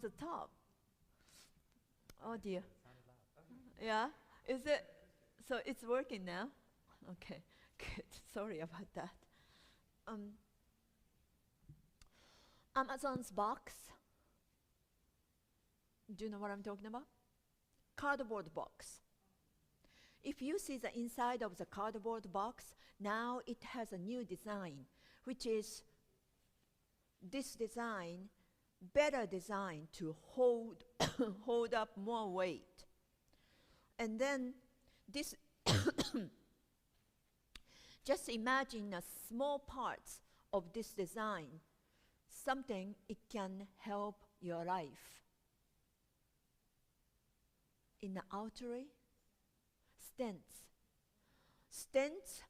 the top. Oh dear. Yeah? Is it? So it's working now? Okay, good. Sorry about that. Um, Amazon's box. Do you know what I'm talking about? Cardboard box. If you see the inside of the cardboard box, now it has a new design, which is this design, better design to hold, hold up more weight. And then this, just imagine a small parts of this design, something it can help your life. In the artery, stents. Stents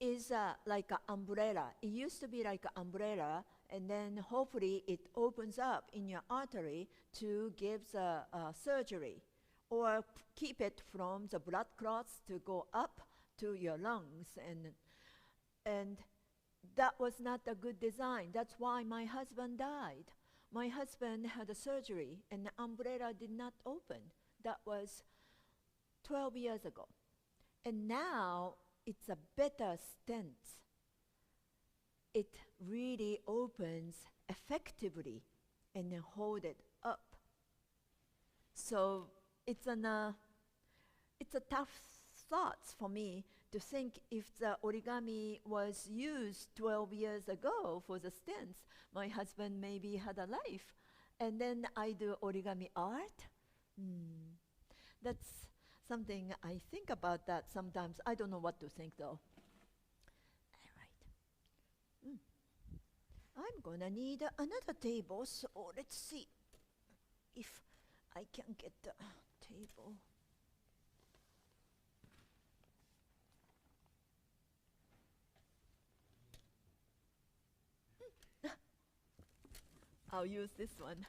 is like an umbrella. It used to be like an umbrella, and then hopefully it opens up in your artery to give the surgery, or keep it from the blood clots to go up to your lungs. And that was not a good design. That's why my husband died. My husband had a surgery, and the umbrella did not open. That was 12 years ago. And now it's a better stent. It really opens effectively and then hold it up. So it's a tough thought for me to think if the origami was used 12 years ago for the stents, my husband maybe had a life. And then I do origami art. That's something I think about that sometimes. I don't know what to think though. All right. I'm gonna need another table, so let's see if I can get the table. I'll use this one.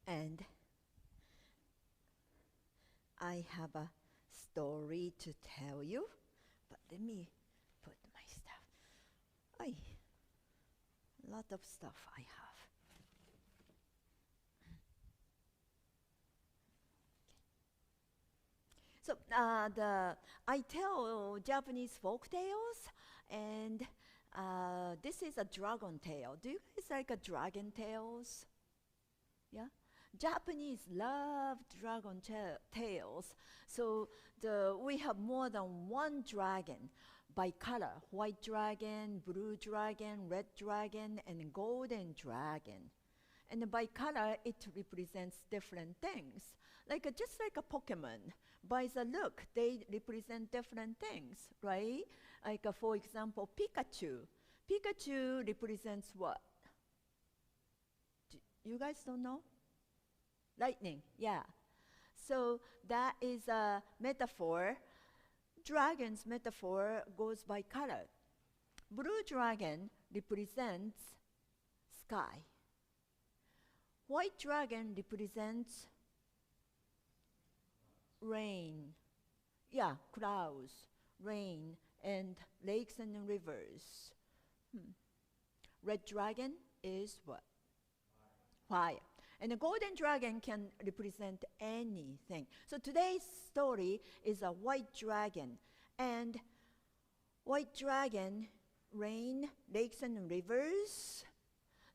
And I have a story to tell you, but let me put my stuff. A lot of stuff I have. So I tell Japanese folk tales, and this is a dragon tale. Do you guys like dragon tales? Yeah? Japanese love dragon tales. So we have more than one dragon by color: white dragon, blue dragon, red dragon, and golden dragon. And by color, it represents different things. Just like a Pokemon, by the look, they represent different things, right? For example, Pikachu. Pikachu represents what? You guys don't know? Lightning, yeah. So that is a metaphor. Dragon's metaphor goes by color. Blue dragon represents sky. White dragon represents rain. Yeah, clouds, rain, and lakes and rivers. Red dragon is what? Fire. And the golden dragon can represent anything. So today's story is a white dragon. And white dragon, rain, lakes and rivers.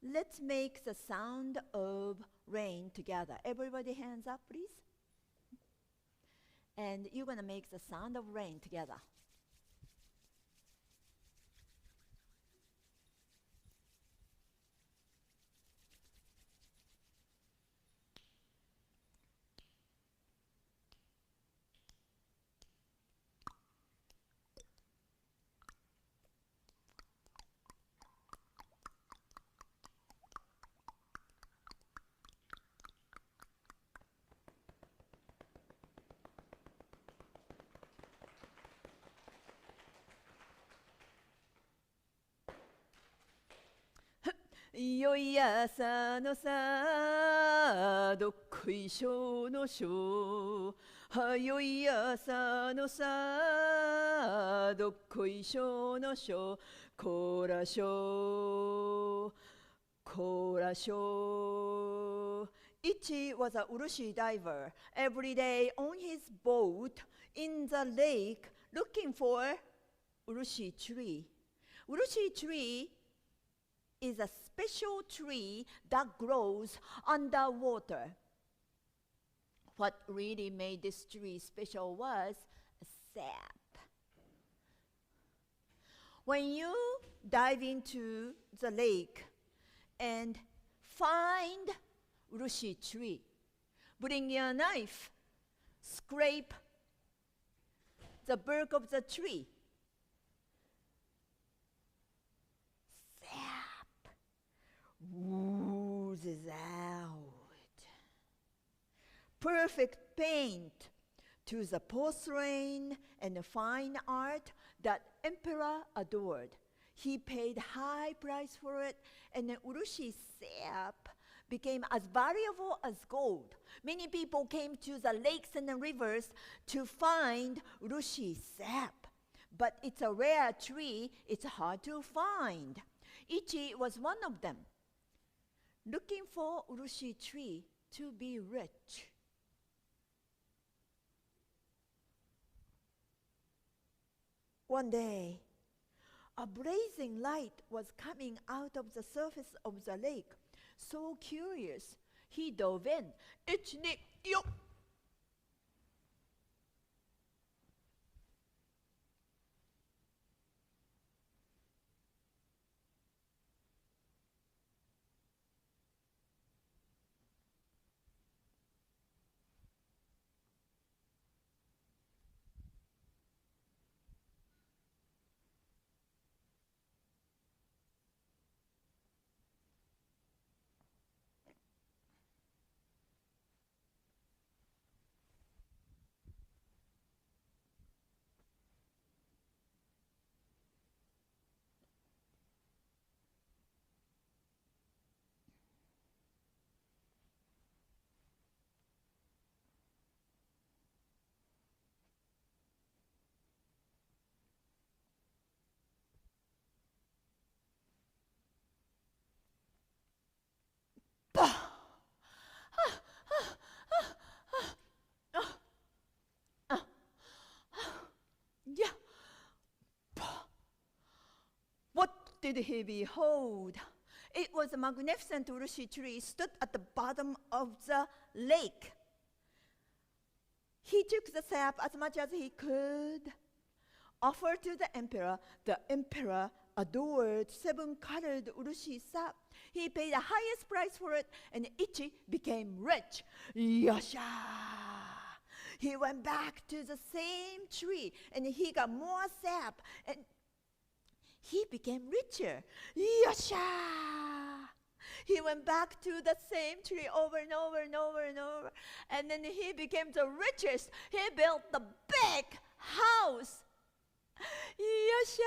Let's make the sound of rain together. Everybody hands up, please. And you're going to make the sound of rain together. よい朝のさどっこいしょのしょはよい朝のさどっこいしょのしょこらしょこらしょIchi was a Urushi diver every day on his boat in the lake looking for Urushi tree. Urushi tree is a special tree that grows underwater. What really made this tree special was a sap. When you dive into the lake and find Urushi tree, bring your knife, scrape the bark of the tree. Sap oozes out. Perfect paint to the porcelain and fine art that emperor adored. He paid high price for it, and the Urushi sap became as valuable as gold. Many people came to the lakes and the rivers to find Urushi sap. But it's a rare tree, it's hard to find. Ichi was one of them, looking for Urushi tree to be rich. One day, a blazing light was coming out of the surface of the lake. So curious, he dove in. Ichi yo! Yeah. What did he behold? It was a magnificent Urushi tree stood at the bottom of the lake. He took the sap as much as he could, offered to the emperor. The emperor adored 7-colored Urushi sap. He paid the highest price for it, and Ichi became rich. Yasha! He went back to the same tree, and he got more sap, and he became richer. Yasha! He went back to the same tree over and over and over and over, and then he became the richest. He built the big house. Yasha!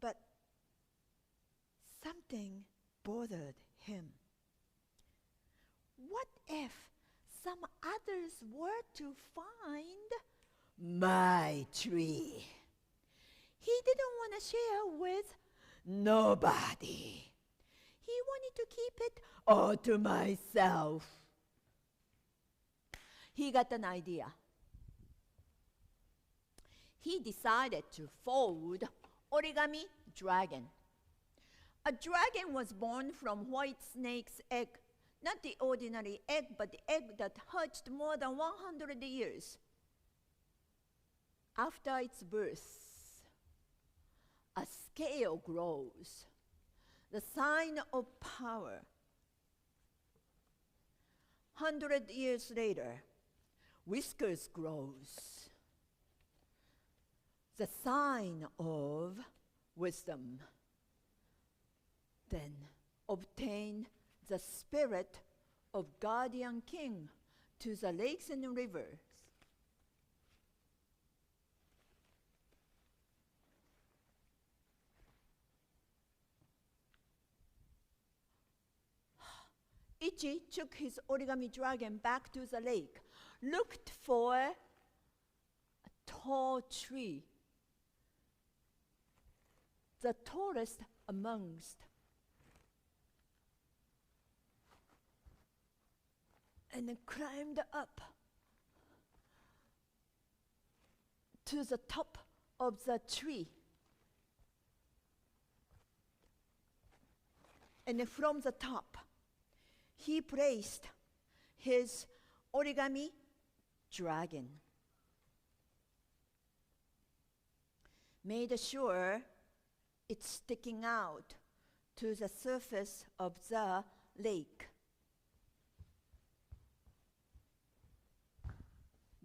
But something bothered him. What if some others were to find my tree? He didn't want to share with nobody. He wanted to keep it all to myself. He got an idea. He decided to fold Origami dragon. A dragon was born from white snake's egg. Not the ordinary egg, but the egg that hatched more than 100 years. After its birth, a scale grows, the sign of power. 100 years later, whiskers grows, the sign of wisdom. Then obtain the spirit of guardian king to the lakes and rivers. Ichi took his origami dragon back to the lake, looked for a tall tree, the tallest amongst, and then climbed up to the top of the tree. And then from the top, he placed his origami dragon, made sure it's sticking out to the surface of the lake.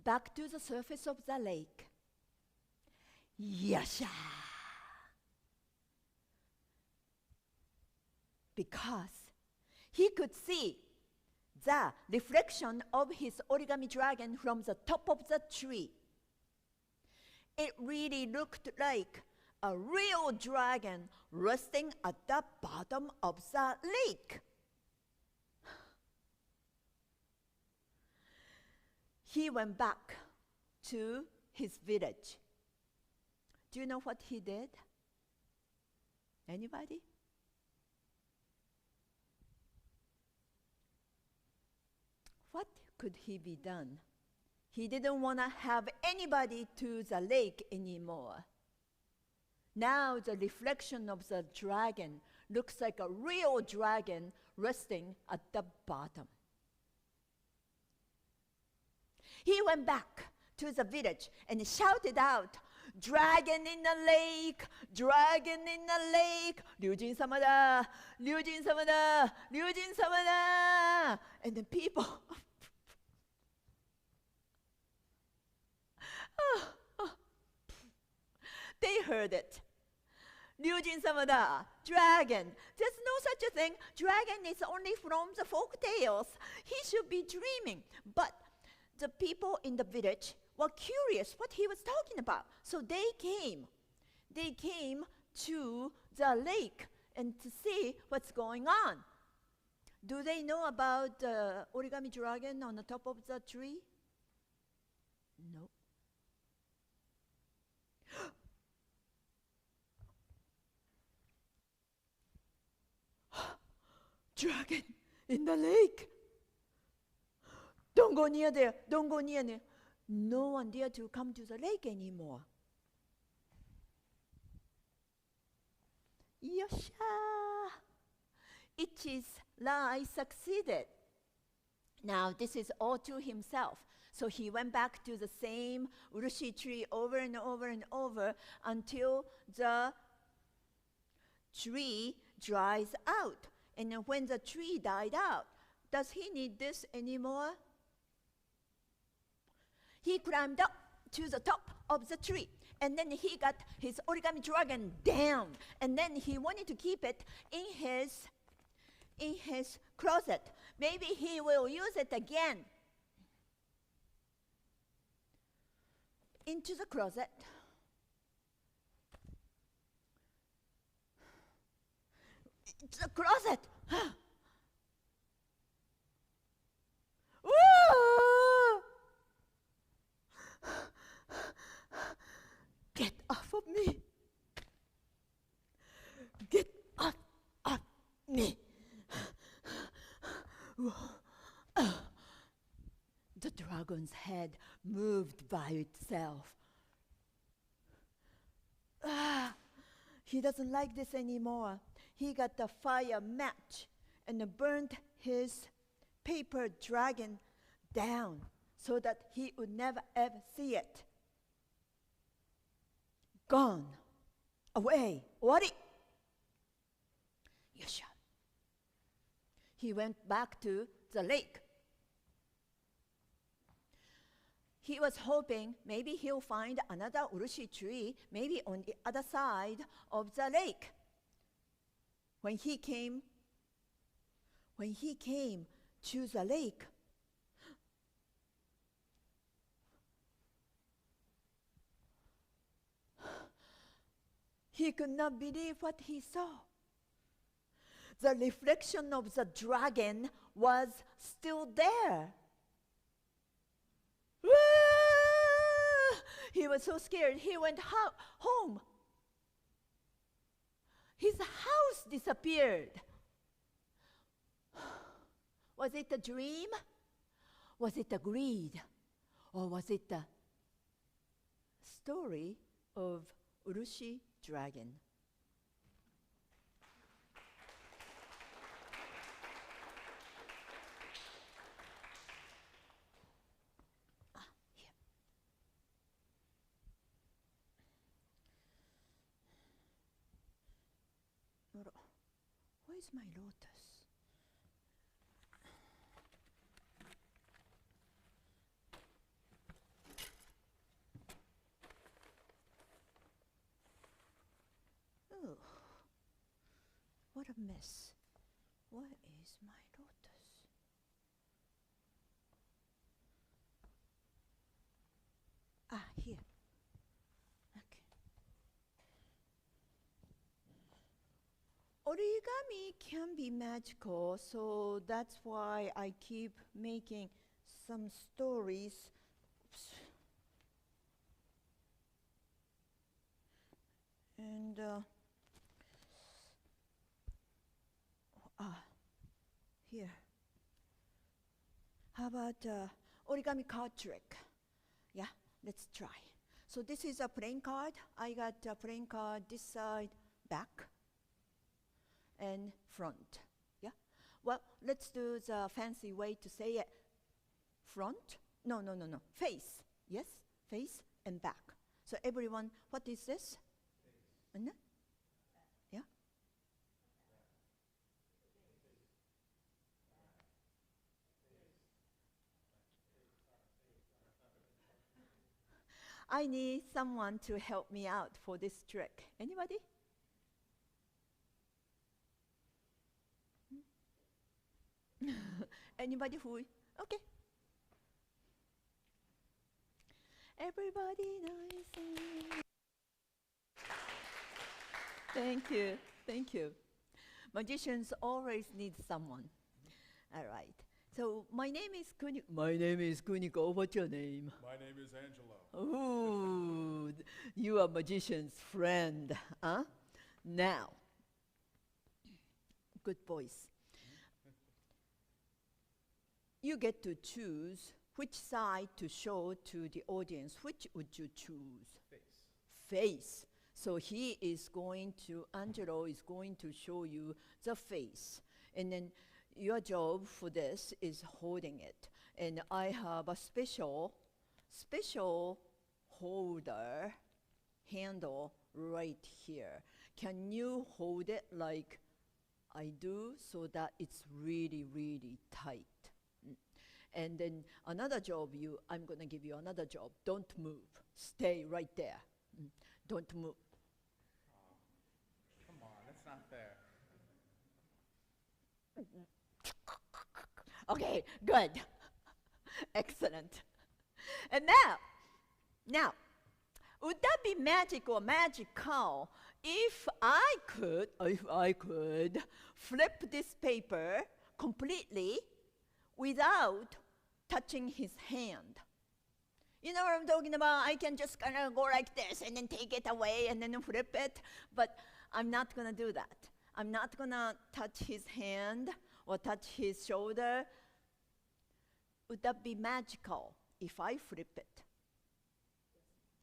Back to the surface of the lake. Yasha! Because he could see the reflection of his origami dragon from the top of the tree. It really looked like a real dragon resting at the bottom of the lake. He went back to his village. Do you know what he did? Anybody? What could he be done? He didn't want to have anybody to the lake anymore. Now the reflection of the dragon looks like a real dragon resting at the bottom. He went back to the village and shouted out, "Dragon in the lake! Dragon in the lake! Ryujin-sama da! Ryujin-sama da! Ryujin-sama da!" And the people they heard it. Ryujin-sama da, dragon. There's no such a thing. Dragon is only from the folk tales. He should be dreaming. But the people in the village were curious what he was talking about. So they came. They came to the lake and to see what's going on. Do they know about the origami dragon on the top of the tree? No. Dragon in the lake. Don't go near there. Don't go near there. No one dared to come to the lake anymore. Yosha! Ichi's lie succeeded. Now this is all to himself. So he went back to the same urushi tree over and over and over until the tree dries out. And then when the tree died out, does he need this anymore? He climbed up to the top of the tree. And then he got his origami dragon down. And then he wanted to keep it in his closet. Maybe he will use it again. Into the closet. It's the closet. Ooh! Get off of me. Get off of me. The dragon's head moved by itself. He doesn't like this anymore. He got the fire match and burned his paper dragon down so that he would never ever see it. Gone. Away. Wari. Yosha. He went back to the lake. He was hoping maybe he'll find another urushi tree, maybe on the other side of the lake. When he came to the lake, he could not believe what he saw. The reflection of the dragon was still there. He was so scared. He went home. His house disappeared. Was it a dream? Was it a greed? Or was it a story of Urushi dragon? Here. Where's my lotus? Oh, what a mess. Where is my lotus? Here. Okay. Origami can be magical, so that's why I keep making some stories. Oops. And here. How about origami card trick? Yeah, let's try. So this is a playing card. I got a playing card this side, back, and front. Yeah. Well, let's do the fancy way to say it. Front? No. Face. Yes, face and back. So everyone, what is this? And yeah. I need someone to help me out for this trick. Anybody? Anybody who? Okay. Everybody nice. Thank you. Magicians always need someone. All right. So my name is Kuniko. My name is Kuniko. What's your name? My name is Angelo. Oh, you are magician's friend, huh? Now, good boys. You get to choose which side to show to the audience. Which would you choose? Face. So Angelo is going to show you the face. And then your job for this is holding it. And I have a special handle right here. Can you hold it like I do so that it's really, really tight? And then another job, I'm going to give you another job. Don't move. Stay right there. Don't move. Come on, that's not fair. Okay, good. Excellent. And now, would that be magic or magical if I could flip this paper completely without touching his hand? You know what I'm talking about? I can just kind of go like this and then take it away and then flip it, but I'm not going to do that. I'm not going to touch his hand or touch his shoulder. Would that be magical if I flip it?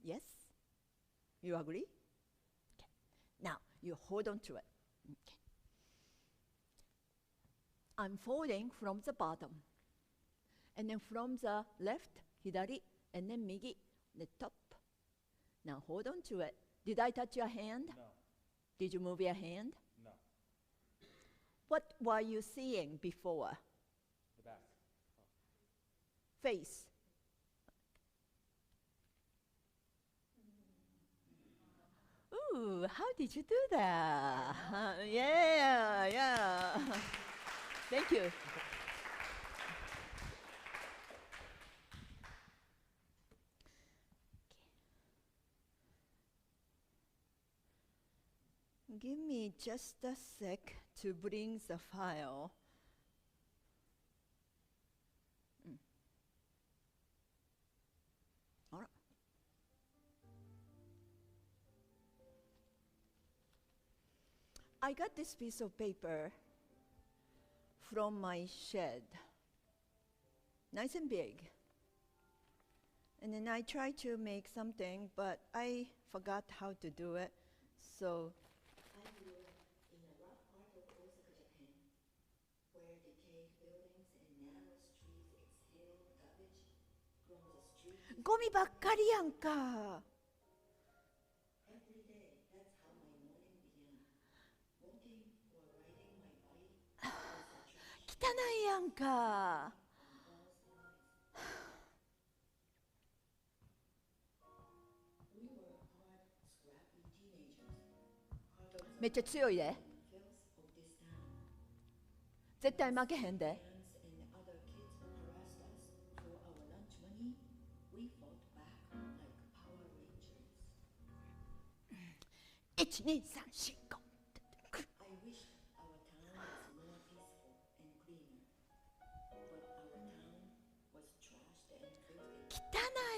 Yes? You agree? Okay. Now, you hold on to it. Okay. I'm folding from the bottom. And then from the left, hidari, and then migi, the top. Now hold on to it. Did I touch your hand? No. Did you move your hand? No. What were you seeing before? The back. Face. Ooh, how did you do that? Yeah. Thank you. Give me just a sec to bring the file. I got this piece of paper from my shed, nice and big. And then I tried to make something, but I forgot how to do it. So I grew up in a rough part of Osaka, Japan, where decayed buildings and narrow streets exhaled garbage from the street. ゴミばっかりやんか。Every day, that's how my morning began. Walking or riding my bike across the trash. 汚いやんか。めっちゃ強いで。絶対負けへんで。1、2、3、4、5。汚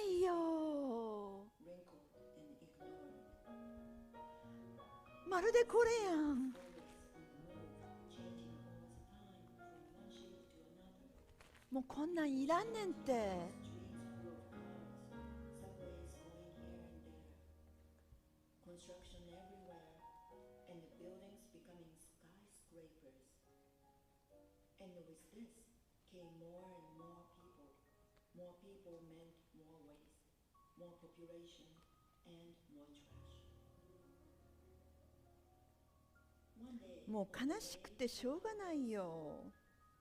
いよ。まるでこれやん。もうこんなんいらんねんて。Construction everywhere, and the buildings becoming skyscrapers. And with this came more and more people. More people meant more waste, more population, and more trash. もう悲しくてしょうがないよ。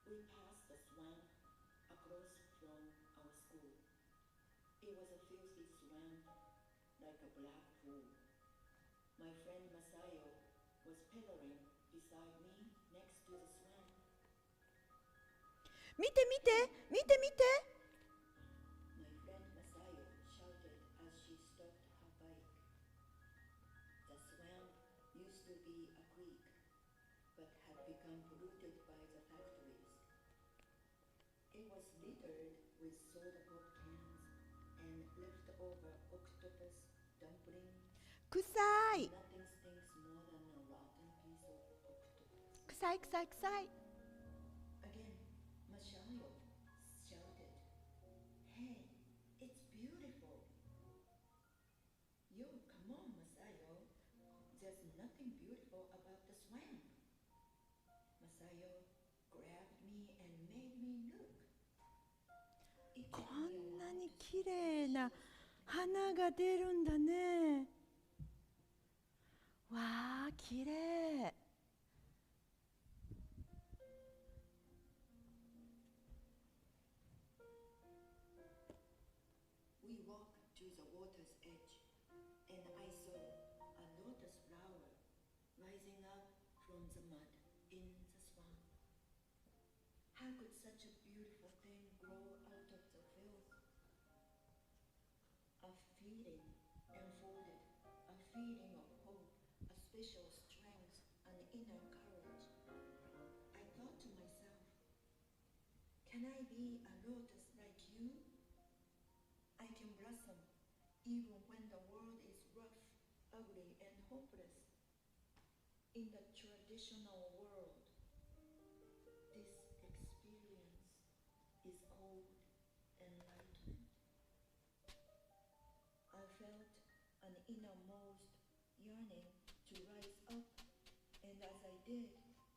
We passed the swamp across from our school. It was a filthy swamp, like a black pool. My friend Masayo was pedaling beside me next to the swamp. 見て見て見て見て。My friend Masayo shouted as she stopped her bike. The swamp used to be a creek, but had become polluted by the factories. It was littered with soda pop cans and leftover octopus dumplings. 臭い。Nothing stinks more than a rotten piece of octopus. 臭い臭い臭い。Again, Masayo shouted, "Hey, it's beautiful." Yo, come on, Masayo. There's nothing beautiful about the swamp. Masayo grabbed me and made me look. こんなに綺麗な花が出るんだね。わあ、綺麗。We walked to the water's edge, and I saw a lotus flower rising up from the mud in the swamp. How could such a beautiful thing grow out of the filth? A feeling unfolded, a feeling of hope, a special strength, an inner courage. I thought to myself, can I be a lotus like you? I can blossom even when the world is rough, ugly, and hopeless. In the traditional world, this experience is called enlightenment. I felt an innermost yearning to rise up, and as I did,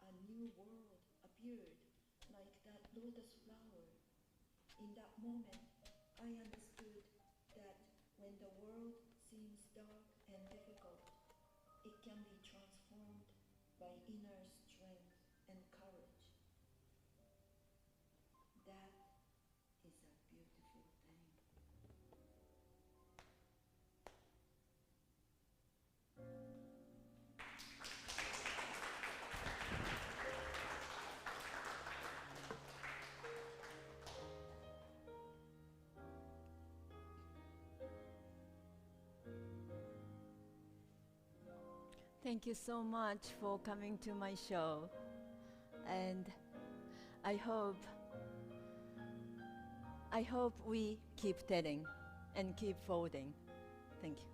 a new world appeared like that lotus flower. In that moment, I understood that when the world seems dark and difficult, it can be transformed by inner strength and courage. That is a beautiful thing. Thank you so much for coming to my show. And I hope we keep telling and keep folding. Thank you.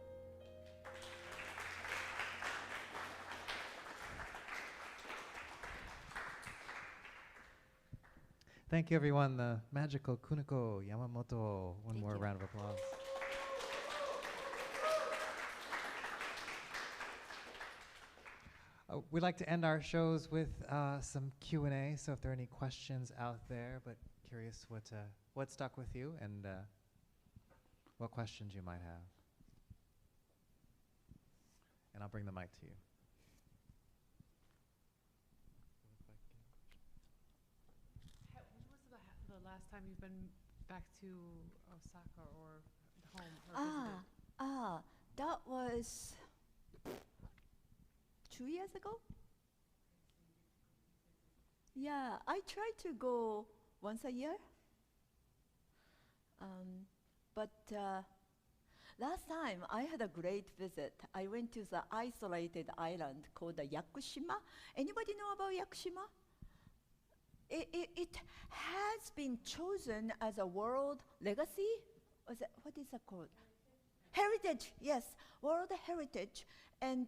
Thank you, everyone. The magical Kuniko Yamamoto. One Thank more you. round of applause. We like to end our shows with some Q&A. So if there are any questions out there, but curious what stuck with you and what questions you might have. And I'll bring the mic to you. When was the last time you've been back to Osaka or home or visited? That was 2 years ago. Yeah, I try to go once a year. But last time I had a great visit. I went to the isolated island called the Yakushima. Anybody know about Yakushima? It has been chosen as a world legacy. What is it called? Heritage, yes, world heritage. And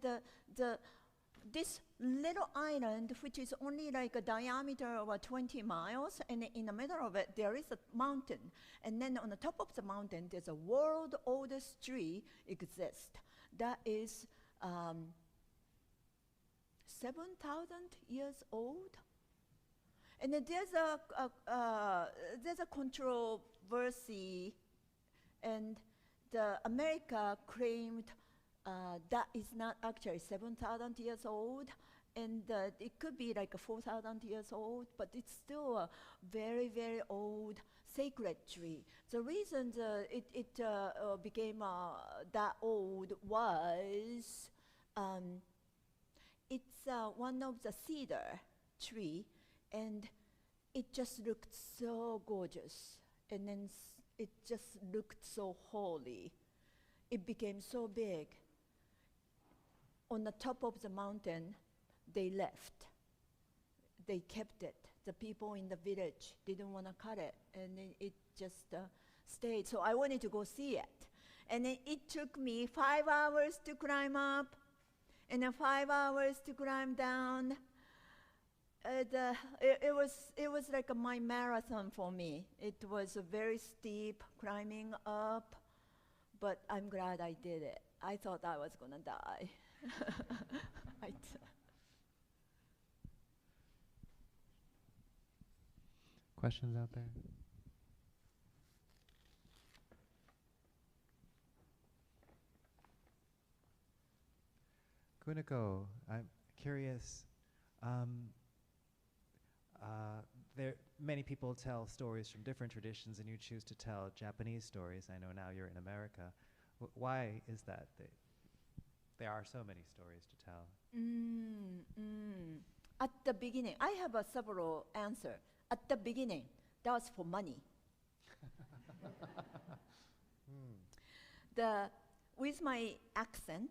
this little island, which is only like a diameter of 20 miles, and in the middle of it, there is a mountain. And then on the top of the mountain, there's a world oldest tree exists. That is 7,000 years old. And then there's a controversy, and the America claimed that is not actually 7,000 years old, and it could be like 4,000 years old, but it's still a very, very old sacred tree. The reason it became that old was it's one of the cedar tree, and it just looked so gorgeous, and then it just looked so holy. It became so big. On the top of the mountain, they left. They kept it. The people in the village didn't want to cut it, and it just stayed. So I wanted to go see it. And then it took me 5 hours to climb up, and then 5 hours to climb down. It was like my marathon for me. It was a very steep climbing up, but I'm glad I did it. I thought I was gonna die. Questions out there? Kuniko, I'm curious. Many people tell stories from different traditions, and you choose to tell Japanese stories. I know now you're in America. Why is that? There are so many stories to tell. At the beginning, I have several answers. At the beginning, that was for money. With my accent,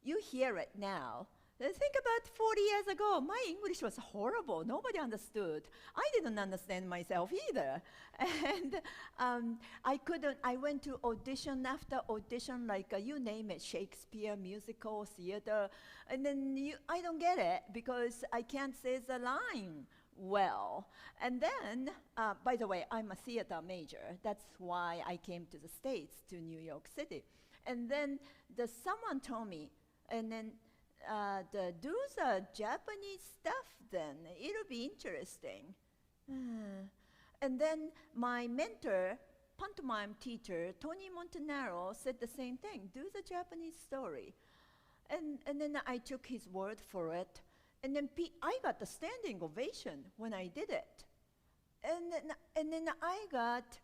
you hear it now. Think about 40 years ago, my English was horrible. Nobody understood. I didn't understand myself either. And I went to audition after audition, like you name it, Shakespeare, musical, theater. And then I don't get it because I can't say the line well. And then, by the way, I'm a theater major. That's why I came to the States, to New York City. And then someone told me, and then do the Japanese stuff then. It'll be interesting. And then my mentor, pantomime teacher, Tony Montanaro, said the same thing. Do the Japanese story. And then I took his word for it. And then I got the standing ovation when I did it. And then I got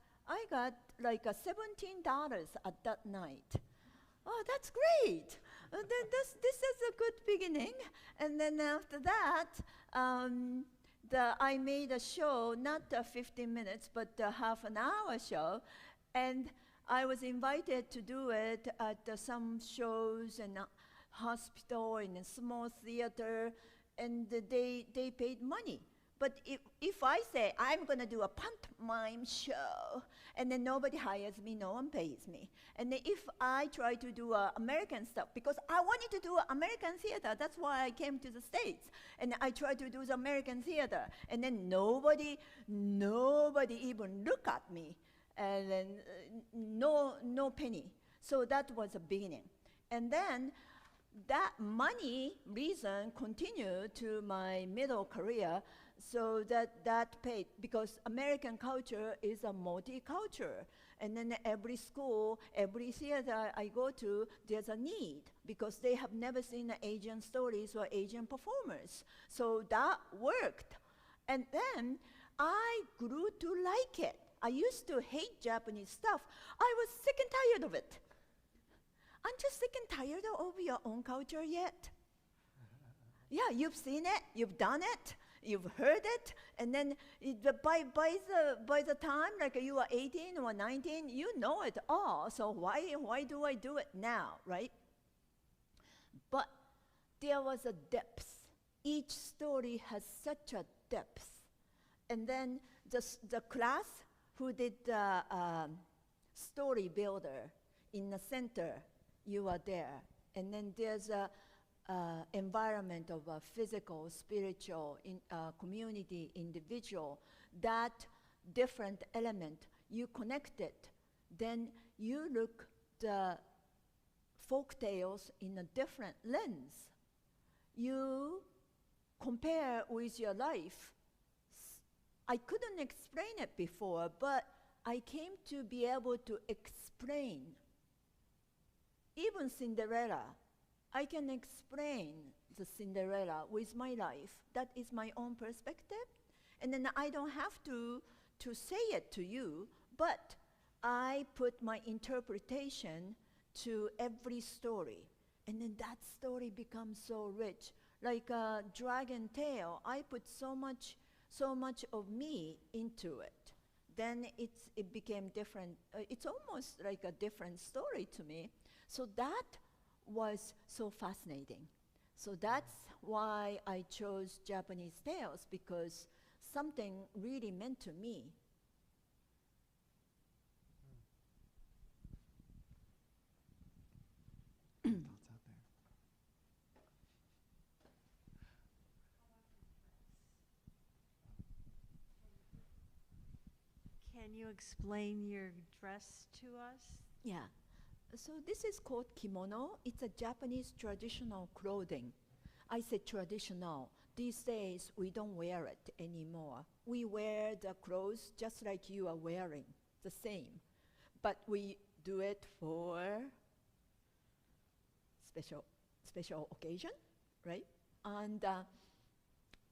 like $17 at that night. Oh, that's great. This is a good beginning. And then after that, I made a show, not 15 minutes, but a half an hour show. And I was invited to do it at some shows and hospital and a small theater, and they paid money. But if I say I'm going to do a pantomime show, and then nobody hires me, no one pays me. And then if I try to do American stuff, because I wanted to do American theater, that's why I came to the States. And I tried to do the American theater, and then nobody even look at me, and then no penny. So that was the beginning. And then that money reason continued to my middle career, so that paid, because American culture is a multicultural. And then every school, every theater I go to, there's a need, because they have never seen Asian stories or Asian performers. So that worked. And then I grew to like it. I used to hate Japanese stuff. I was sick and tired of it. Aren't you sick and tired of your own culture yet? Yeah, you've seen it, you've done it, you've heard it, and then by the time like you are 18 or 19, you know it all. So why do I do it now, right? But there was a depth. Each story has such a depth. And then the class who did the story builder in the center, you are there. And then there's a environment of a physical, spiritual, community, individual. That different element, you connect it. Then you look the folk tales in a different lens. You compare with your life. I couldn't explain it before, but I came to be able to explain. Even Cinderella, I can explain the Cinderella with my life. That is my own perspective. And then I don't have to say it to you, but I put my interpretation to every story. And then that story becomes so rich. Like a dragon tale, I put so much of me into it. Then it became different. It's almost like a different story to me. So that was so fascinating. So that's why I chose Japanese tales, because something really meant to me. Thoughts out there? Can you explain your dress to us? Yeah. So this is called kimono. It's a Japanese traditional clothing. I said traditional. These days, we don't wear it anymore. We wear the clothes just like you are wearing, the same. But we do it for special occasion, right? And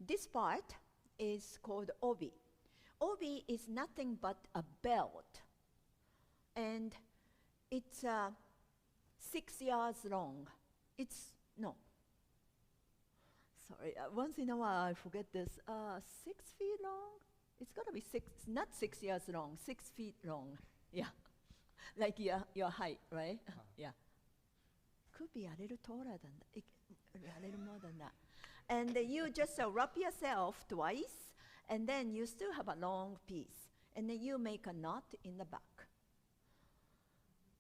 this part is called obi. Obi is nothing but a belt. And it's 6 yards long. Sorry, once in a while I forget this. 6 feet long? It's gotta be not 6 yards long, 6 feet long. Yeah, like your height, right? Yeah. Could be a little taller than that, a little more than that. And you just wrap yourself twice, and then you still have a long piece. And then you make a knot in the back.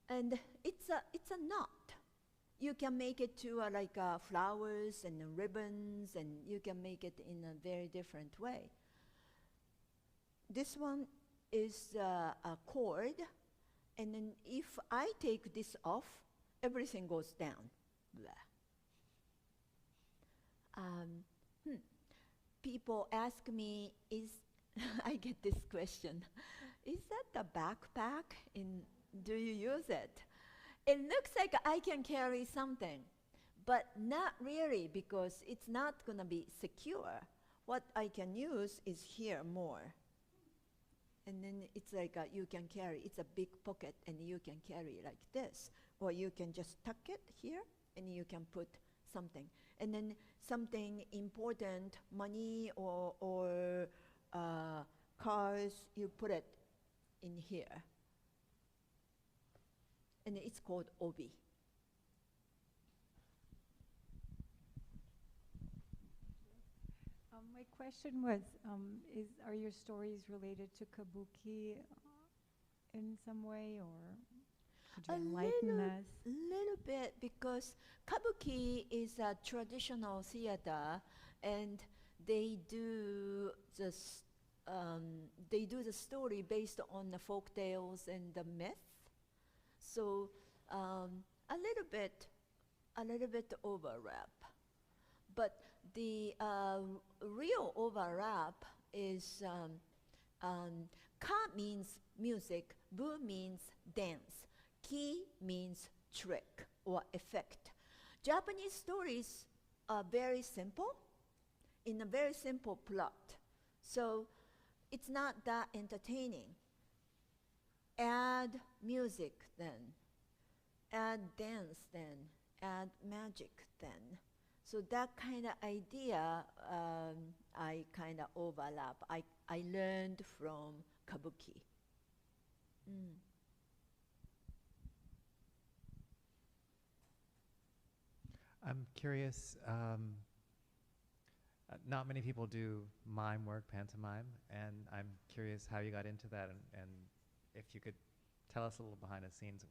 And it's a knot. You can make it to like flowers and ribbons, and you can make it in a very different way. This one is a cord, and then if I take this off, everything goes down. Blah. People ask me, I get this question, is that the backpack? Do you use it? It looks like I can carry something, but not really, because it's not gonna be secure. What I can use is here more. And then it's like you can carry, it's a big pocket, and you can carry like this. Or you can just tuck it here, and you can put something. And then something important, money or cars, you put it in here. And it's called obi. My question was, are your stories related to kabuki in some way, or could you enlighten us? Little bit, because kabuki is a traditional theater, and they do the story based on the folk tales and the myth. So a little bit overlap, but the real overlap is ka means music, bu means dance, ki means trick or effect. Japanese stories are very simple, in a very simple plot, so it's not that entertaining. Add music then, add dance then, add magic then. So that kind of idea, I kind of overlap. I learned from kabuki. Mm. I'm curious, not many people do mime work, pantomime, and I'm curious how you got into that, and if you could tell us a little behind the scenes.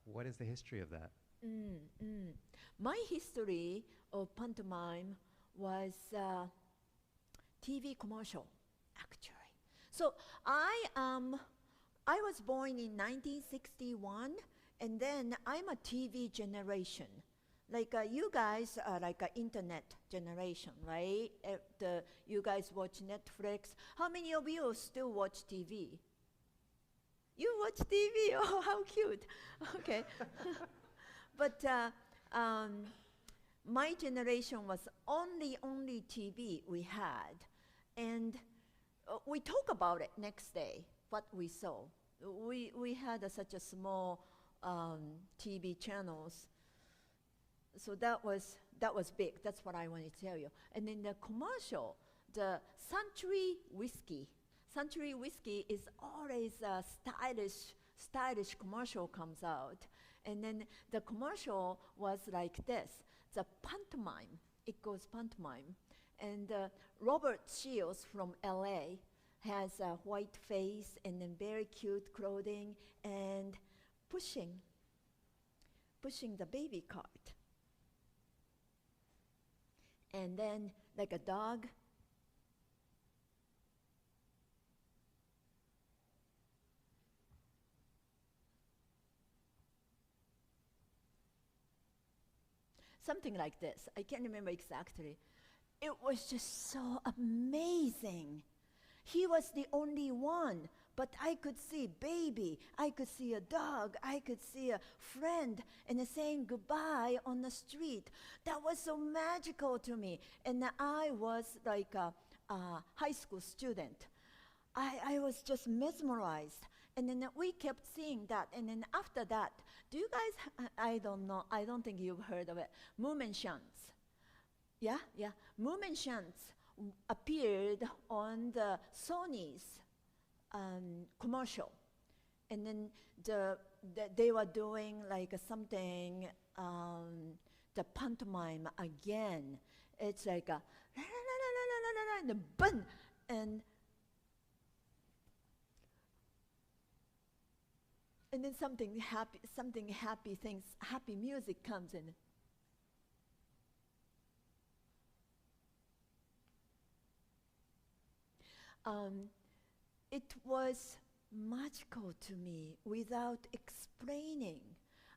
What is the history of that? My history of pantomime was TV commercial, actually. So I was born in 1961, and then I'm a TV generation. Like you guys are like an internet generation, right? You guys watch Netflix. How many of you still watch TV? You watch TV? Oh, how cute. Okay. But my generation was only TV we had. And we talk about it next day, what we saw. We had such a small TV channels. So that was big. That's what I wanted to tell you. And then the commercial, the Century whiskey. Century whiskey is always a stylish commercial comes out. And then the commercial was like this. The pantomime. It goes pantomime. And Robert Shields from LA has a white face and then very cute clothing and pushing the baby cart. And then like a dog, something like this. I can't remember exactly. It was just so amazing. He was the only one, but I could see baby, I could see a dog, I could see a friend, and saying goodbye on the street. That was so magical to me. And I was like a high school student. I was just mesmerized. And then we kept seeing that. And then after that, do you guys, I don't know, I don't think you've heard of it, Moomenshans. Yeah. Moomenshans appeared on the Sony's commercial. And then they were doing like something, the pantomime again. It's like a la la la la la la la, and the bun, and then something happy things, happy music comes in. It was magical to me without explaining.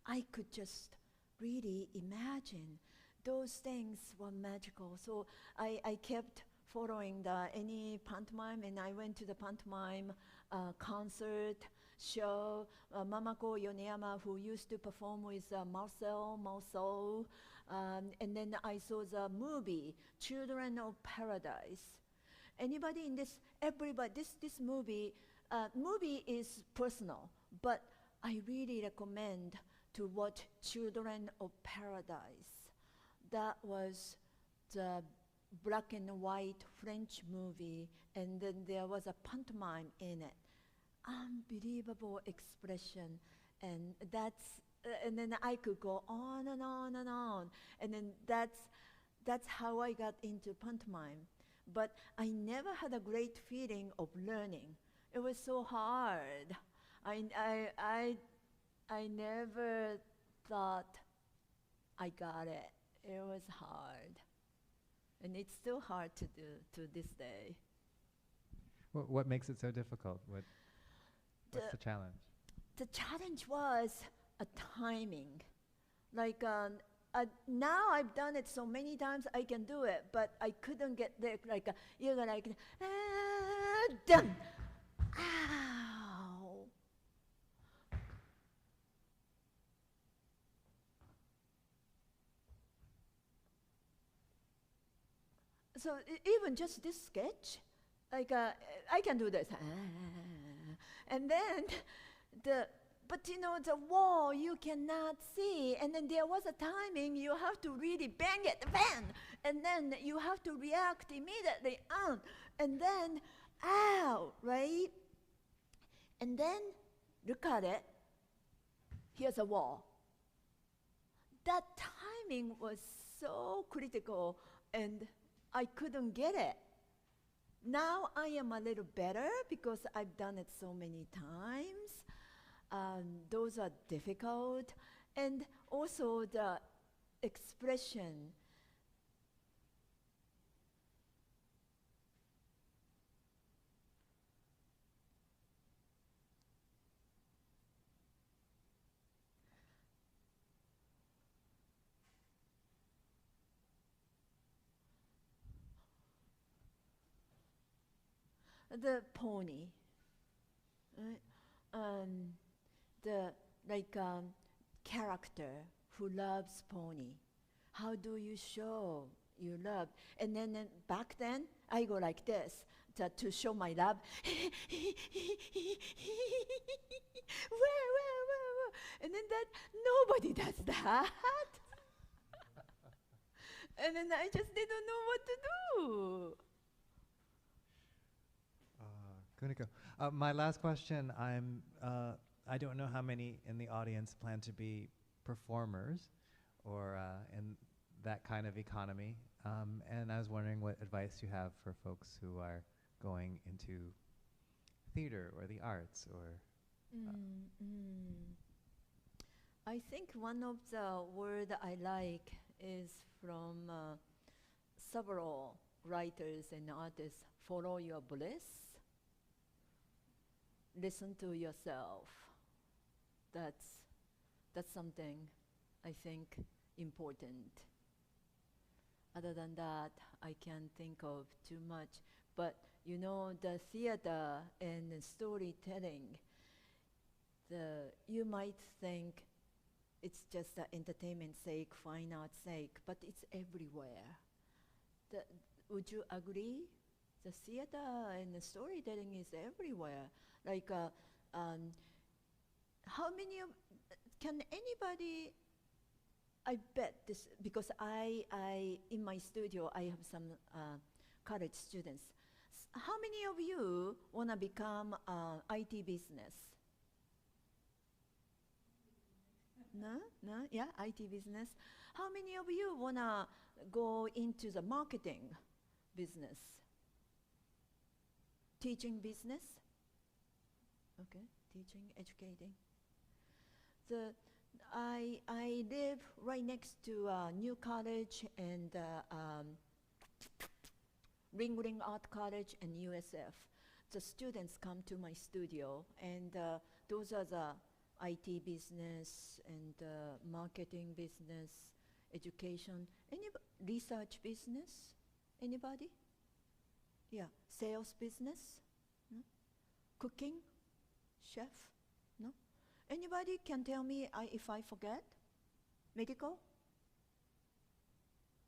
I could just really imagine. Those things were magical. So I kept following any pantomime, and I went to the pantomime concert, show. Mamako Yoneyama, who used to perform with Marcel, and then I saw the movie, Children of Paradise. Anybody in this, everybody, this movie is personal, but I really recommend to watch Children of Paradise. That was the black and white French movie, and then there was a pantomime in it. Unbelievable expression, and that's, and then I could go on and on and on, and then that's how I got into pantomime. But I never had a great feeling of learning. It was so hard. I never thought I got it. It was hard. And it's still hard to do to this day. What makes it so difficult? What's the challenge? The challenge was a timing. Like now I've done it so many times I can do it, but I couldn't get there. Like you're like, done. Ow. So even just this sketch, like I can do this, and then but you know the wall you cannot see, and then there was a timing you have to really bang it, bang, and then you have to react immediately, and then ow, right? And then look at it. Here's a wall. That timing was so critical, and I couldn't get it. Now I am a little better because I've done it so many times. Those are difficult. And also the expression. The pony, right? The character who loves pony. How do you show you love? And then back then, I go like this to show my love. Whoa. And then nobody does that. And then I just didn't know what to do. Kuniko. My last question, I don't know how many in the audience plan to be performers or in that kind of economy. And I was wondering what advice you have for folks who are going into theater or the arts or... I think one of the words I like is from several writers and artists, follow your bliss. Listen to yourself. That's something I think important. Other than that, I can't think of too much. But you know, the theater and the storytelling, you might think it's just entertainment sake, fine arts sake, but it's everywhere. Would you agree? The theater and the storytelling is everywhere. Like, how many can anybody, I bet this, because in my studio, I have some college students. How many of you want to become IT business? No, yeah, IT business. How many of you want to go into the marketing business? Teaching business? Okay, teaching, educating. I live right next to New College and Ring Art College and USF. The students come to my studio, and those are the IT business and marketing business, education, research business. Anybody? Yeah, sales business. No? Cooking, chef. No. Anybody can tell me if I forget? Medical?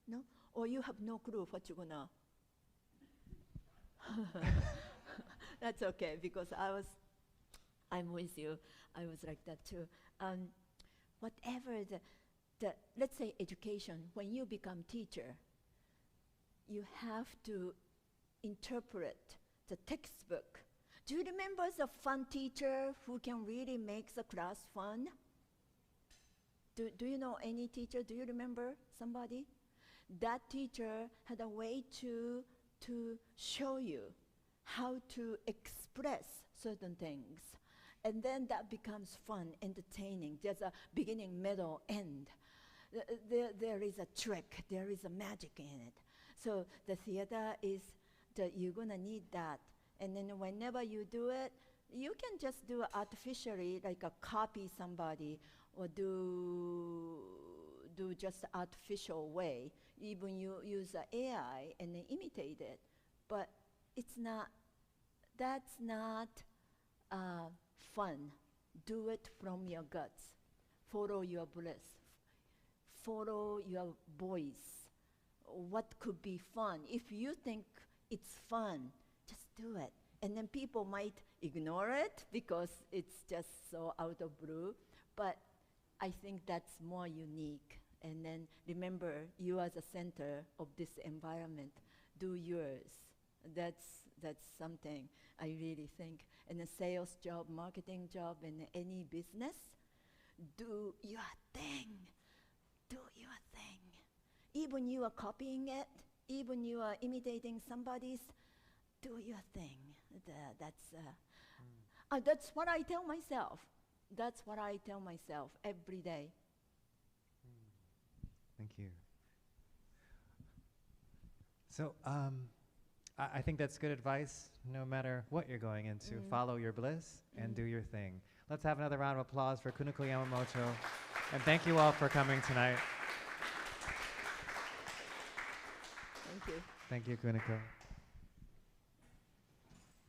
No. Or you have no clue what you're gonna. That's okay, because I'm with you. I was like that too. Whatever let's say education, when you become teacher, you have to interpret the textbook. Do you remember the fun teacher who can really make the class fun? Do you know any teacher? Do you remember somebody? that teacher had a way to show you how to express certain things. And then that becomes fun, entertaining. There's a beginning, middle, end. There is a trick, there is a magic in it. So the theater is that you're gonna need that. And then whenever you do it, you can just do it artificially, like a copy somebody, or do just artificial way. Even you use the AI and then imitate it. But it's not, that's not fun. Do it from your guts. Follow your bliss. Follow your voice. What could be fun? If you think it's fun, just do it. And then people might ignore it because it's just so out of blue. But I think that's more unique. And then remember, you as a center of this environment, do yours. That's something I really think. In a sales job, marketing job, in any business, do your thing. Do your thing. Even you are copying it, even you are imitating somebody's, do your thing. That's what I tell myself. That's what I tell myself every day. Thank you. So I think that's good advice. No matter what you're going into, follow your bliss and do your thing. Let's have another round of applause for Kuniko Yamamoto. And thank you all for coming tonight. Thank you. Thank you, Kuniko.